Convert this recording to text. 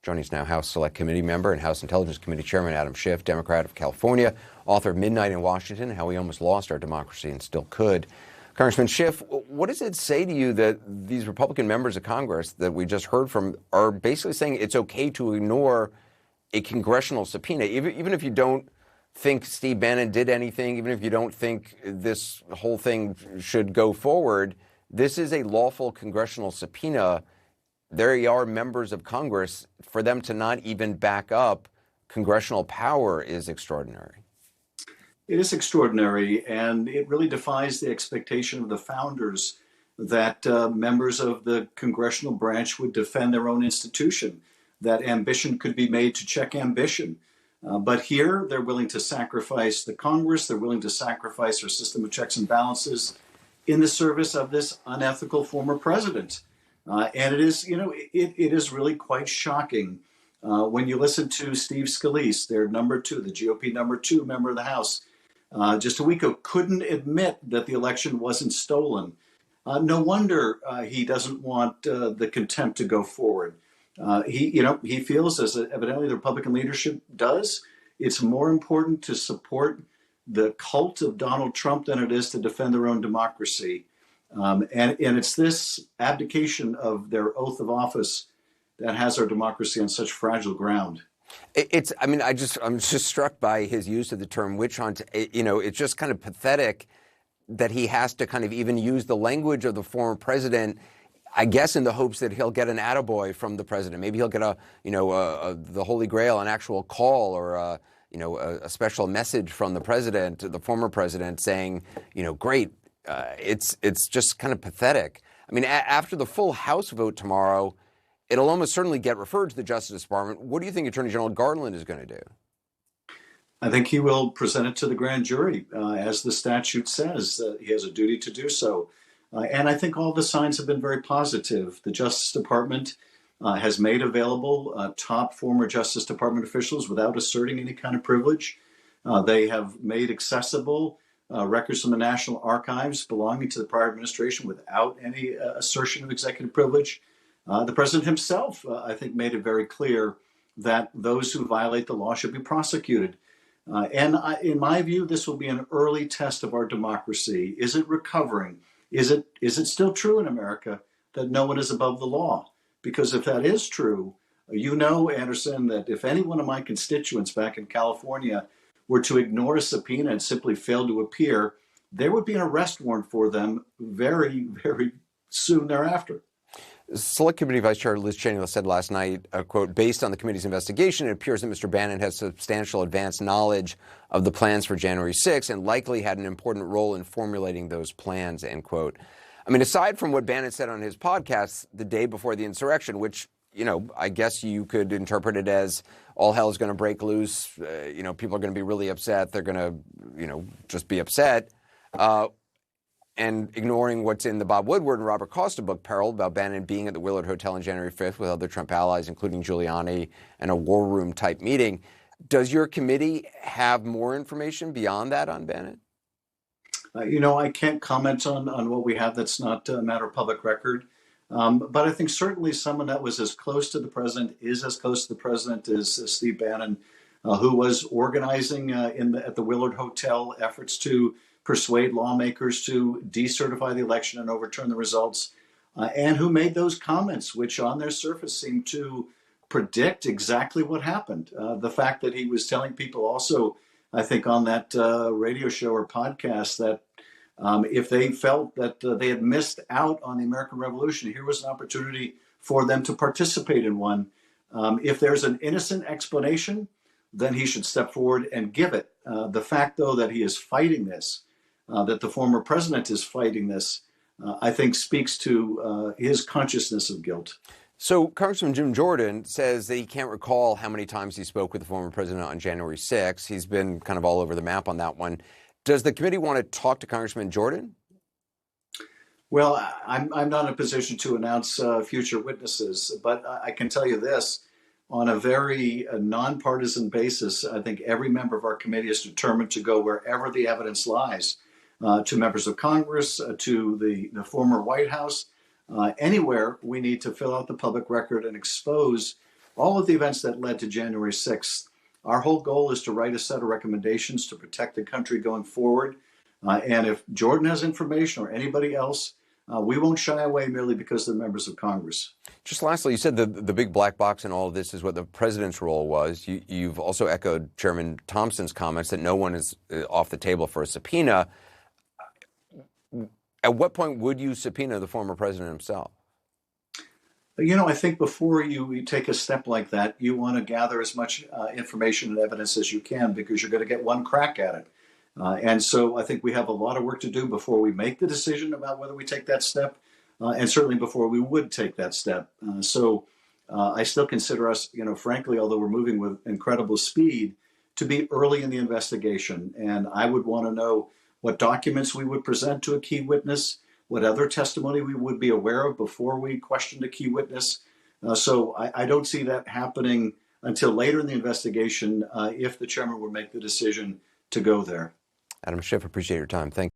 Joining us now, House Select Committee member and House Intelligence Committee Chairman Adam Schiff, Democrat of California, author of Midnight in Washington, How We Almost Lost Our Democracy and Still Could. Congressman Schiff, what does it say to you that these Republican members of Congress that we just heard from are basically saying it's okay to ignore a congressional subpoena, even if you don't think Steve Bannon did anything, even if you don't think this whole thing should go forward? This is a lawful congressional subpoena. There are members of Congress. For them to not even back up congressional power is extraordinary. It is extraordinary, and it really defies the expectation of the founders that members of the congressional branch would defend their own institution, that ambition could be made to check ambition. But here, they're willing to sacrifice the Congress, they're willing to sacrifice our system of checks and balances in the service of this unethical former president. And it is, it is really quite shocking when you listen to Steve Scalise, their number two, the GOP number two member of the House, just a week ago, couldn't admit that the election wasn't stolen. No wonder he doesn't want the contempt to go forward. He feels, as evidently the Republican leadership does, it's more important to support the cult of Donald Trump than it is to defend their own democracy. And it's this abdication of their oath of office that has our democracy on such fragile ground. I'm just struck by his use of the term witch hunt. It's just kind of pathetic that he has to kind of even use the language of the former president, I guess in the hopes that he'll get an attaboy from the president. Maybe he'll get the Holy Grail, an actual call or a special message from the president, the former president, saying, great. It's just kind of pathetic. I mean, after the full House vote tomorrow, it'll almost certainly get referred to the Justice Department. What do you think Attorney General Garland is going to do? I think he will present it to the grand jury, as the statute says. He has a duty to do so. And I think all the signs have been very positive. The Justice Department has made available top former Justice Department officials without asserting any kind of privilege. They have made accessible records from the National Archives belonging to the prior administration without any assertion of executive privilege. The president himself, I think, made it very clear that those who violate the law should be prosecuted. In my view, this will be an early test of our democracy. Is it recovering? Is it still true in America that no one is above the law? Because if that is true, Anderson, that if any one of my constituents back in California were to ignore a subpoena and simply fail to appear, there would be an arrest warrant for them very, very soon thereafter. Select Committee Vice Chair Liz Cheney said last night, quote, based on the committee's investigation, it appears that Mr. Bannon has substantial advanced knowledge of the plans for January 6th and likely had an important role in formulating those plans, end quote. I mean, aside from what Bannon said on his podcast the day before the insurrection, which, I guess you could interpret it as all hell is going to break loose. People are going to be really upset. They're going to, just be upset. And ignoring what's in the Bob Woodward and Robert Costa book, Peril, about Bannon being at the Willard Hotel on January 5th with other Trump allies, including Giuliani, and a war room type meeting. Does your committee have more information beyond that on Bannon? I can't comment on what we have that's not a matter of public record. But I think certainly someone that was as close to the president is as close to the president as Steve Bannon, who was organizing at the Willard Hotel efforts to persuade lawmakers to decertify the election and overturn the results, and who made those comments, which on their surface seemed to predict exactly what happened. The fact that he was telling people also, I think on that radio show or podcast, that if they felt that they had missed out on the American Revolution, here was an opportunity for them to participate in one. If there's an innocent explanation, then he should step forward and give it. The fact, though, that he is fighting this, that the former president is fighting this, I think speaks to his consciousness of guilt. So Congressman Jim Jordan says that he can't recall how many times he spoke with the former president on January 6th. He's been kind of all over the map on that one. Does the committee want to talk to Congressman Jordan? Well, I'm not in a position to announce future witnesses, but I can tell you this. On a very nonpartisan basis, I think every member of our committee is determined to go wherever the evidence lies, to members of Congress, to the former White House, anywhere we need to fill out the public record and expose all of the events that led to January 6th. Our whole goal is to write a set of recommendations to protect the country going forward. And if Jordan has information or anybody else, we won't shy away merely because they're members of Congress. Just lastly, you said the big black box in all of this is what the president's role was. You've also echoed Chairman Thompson's comments that no one is off the table for a subpoena. At what point would you subpoena the former president himself? You know, I think before you take a step like that, you want to gather as much information and evidence as you can, because you're going to get one crack at it. And so I think we have a lot of work to do before we make the decision about whether we take that step, and certainly before we would take that step. So I still consider us, frankly, although we're moving with incredible speed, to be early in the investigation. And I would want to know what documents we would present to a key witness, what other testimony we would be aware of before we questioned a key witness. So I don't see that happening until later in the investigation, if the chairman would make the decision to go there. Adam Schiff, appreciate your time. Thank you.